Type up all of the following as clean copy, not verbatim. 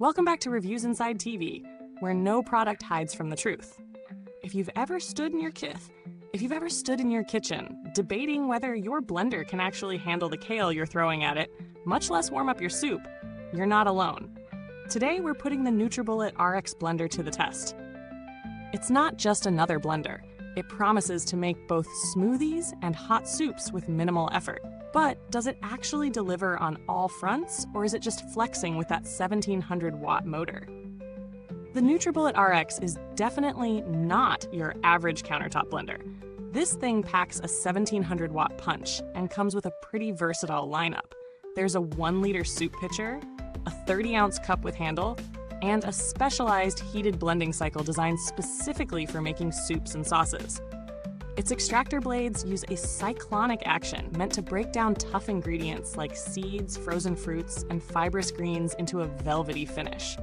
Welcome back to Reviews Inside TV, where no product hides from the truth. If you've ever stood in your kitchen debating whether your blender can actually handle the kale you're throwing at it, much less warm up your soup, you're not alone. Today we're putting the nutribullet RX blender to the test. It's not just another blender. It promises to make both smoothies and hot soups with minimal effort. But does it actually deliver on all fronts, or is it just flexing with that 1700-watt motor? The nutribullet RX is definitely not your average countertop blender. This thing packs a 1700-watt punch and comes with a pretty versatile lineup. There's a 1-liter soup pitcher, a 30-ounce cup with handle, and a specialized heated blending cycle designed specifically for making soups and sauces. Its extractor blades use a cyclonic action meant to break down tough ingredients like seeds, frozen fruits, and fibrous greens into a velvety finish.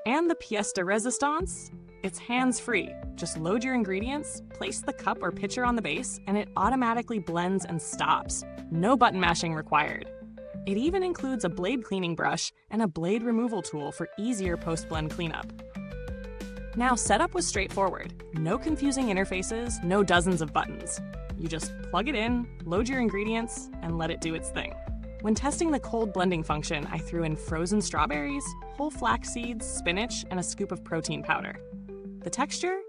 And the pièce de résistance? It's hands-free. Just load your ingredients, place the cup or pitcher on the base, and it automatically blends and stops. No button mashing required. It even includes a blade cleaning brush and a blade removal tool for easier post-blend cleanup. Now, setup was straightforward. No confusing interfaces, no dozens of buttons. You just plug it in, load your ingredients, and let it do its thing. When testing the cold blending function, I threw in frozen strawberries, whole flax seeds, spinach, and a scoop of protein powder. The texture?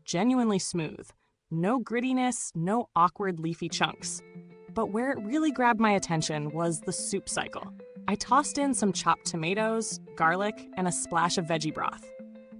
Genuinely smooth. No grittiness, no awkward leafy chunks. But where it really grabbed my attention was the soup cycle. I tossed in some chopped tomatoes, garlic, and a splash of veggie broth.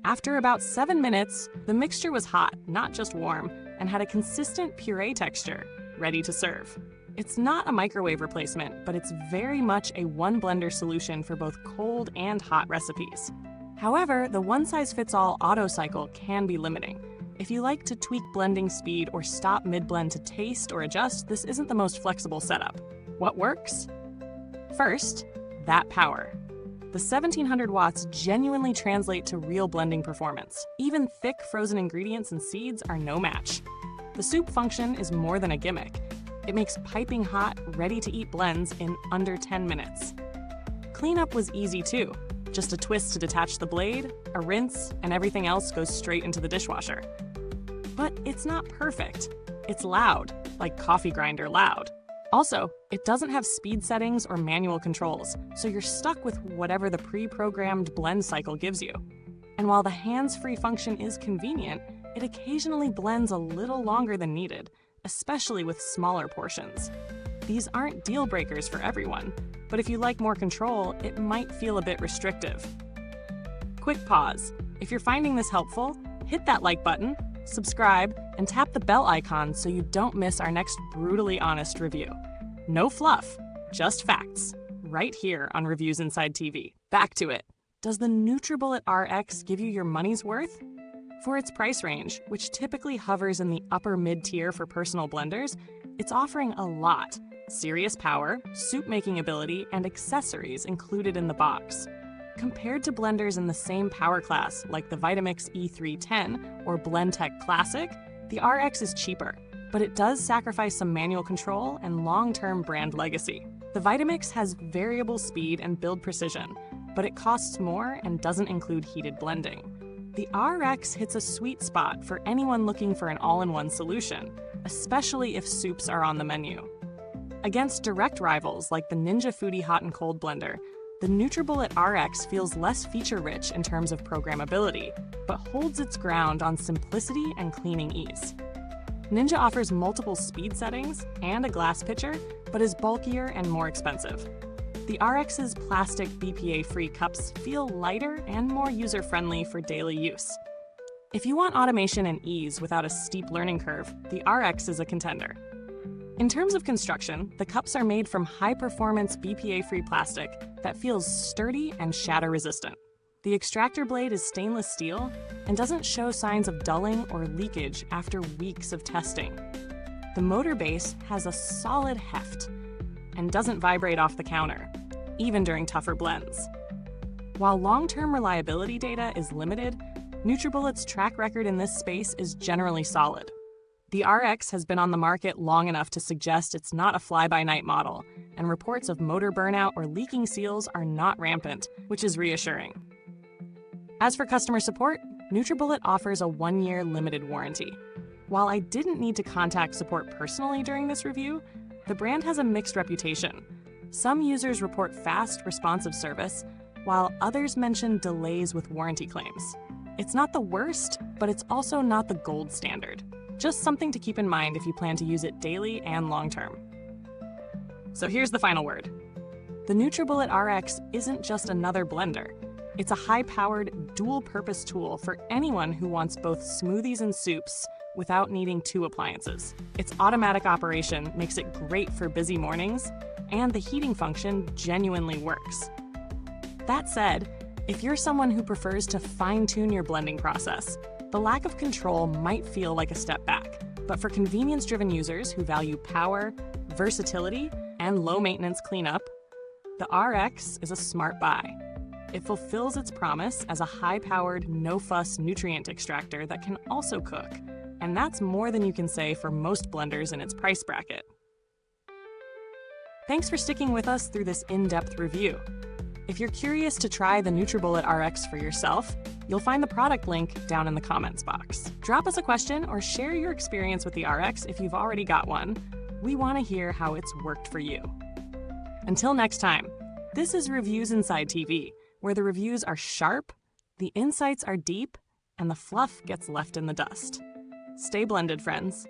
After about 7 minutes, the mixture was hot, not just warm, and had a consistent puree texture, ready to serve. It's not a microwave replacement, but it's very much a one-blender solution for both cold and hot recipes. However, the one-size-fits-all auto cycle can be limiting. If you like to tweak blending speed or stop mid-blend to taste or adjust, this isn't the most flexible setup. What works? First, that power. The 1700 watts genuinely translate to real blending performance. Even thick frozen ingredients and seeds are no match. The soup function is more than a gimmick. It makes piping hot, ready-to-eat blends in under 10 minutes. Cleanup was easy too. Just a twist to detach the blade, a rinse, and everything else goes straight into the dishwasher. But it's not perfect. It's loud, like coffee grinder loud. Also, it doesn't have speed settings or manual controls, so you're stuck with whatever the pre-programmed blend cycle gives you. And while the hands-free function is convenient, it occasionally blends a little longer than needed, especially with smaller portions. These aren't deal breakers for everyone, but if you like more control, it might feel a bit restrictive. Quick pause. If you're finding this helpful, hit that like button, subscribe, and tap the bell icon so you don't miss our next brutally honest review. No fluff, just facts, right here on Reviews Inside TV. Back to it. Does the nutribullet RX give you your money's worth? For its price range, which typically hovers in the upper mid-tier for personal blenders, it's offering a lot. Serious power, soup-making ability, and accessories included in the box. Compared to blenders in the same power class, like the Vitamix E310 or Blendtec Classic, the RX is cheaper, but it does sacrifice some manual control and long-term brand legacy. The Vitamix has variable speed and build precision, but it costs more and doesn't include heated blending. The RX hits a sweet spot for anyone looking for an all-in-one solution, especially if soups are on the menu. Against direct rivals like the Ninja Foodi Hot and Cold Blender, the nutribullet RX feels less feature-rich in terms of programmability, but holds its ground on simplicity and cleaning ease. Ninja offers multiple speed settings and a glass pitcher, but is bulkier and more expensive. The RX's plastic BPA-free cups feel lighter and more user-friendly for daily use. If you want automation and ease without a steep learning curve, the RX is a contender. In terms of construction, the cups are made from high-performance BPA-free plastic that feels sturdy and shatter-resistant. The extractor blade is stainless steel and doesn't show signs of dulling or leakage after weeks of testing. The motor base has a solid heft and doesn't vibrate off the counter, even during tougher blends. While long-term reliability data is limited, nutribullet's track record in this space is generally solid. The RX has been on the market long enough to suggest it's not a fly-by-night model, and reports of motor burnout or leaking seals are not rampant, which is reassuring. As for customer support, nutribullet offers a 1-year limited warranty. While I didn't need to contact support personally during this review, the brand has a mixed reputation. Some users report fast, responsive service, while others mention delays with warranty claims. It's not the worst, but it's also not the gold standard. Just something to keep in mind if you plan to use it daily and long-term. So here's the final word. The nutribullet RX isn't just another blender. It's a high-powered, dual-purpose tool for anyone who wants both smoothies and soups without needing 2 appliances. Its automatic operation makes it great for busy mornings, and the heating function genuinely works. That said, if you're someone who prefers to fine-tune your blending process, the lack of control might feel like a step back. But for convenience-driven users who value power, versatility, and low-maintenance cleanup, the RX is a smart buy. It fulfills its promise as a high-powered, no-fuss nutrient extractor that can also cook, and that's more than you can say for most blenders in its price bracket. Thanks for sticking with us through this in-depth review. If you're curious to try the nutribullet RX for yourself, you'll find the product link down in the comments box. Drop us a question or share your experience with the RX if you've already got one. We want to hear how it's worked for you. Until next time, this is Reviewsinside.tv, where the reviews are sharp, the insights are deep, and the fluff gets left in the dust. Stay blended, friends.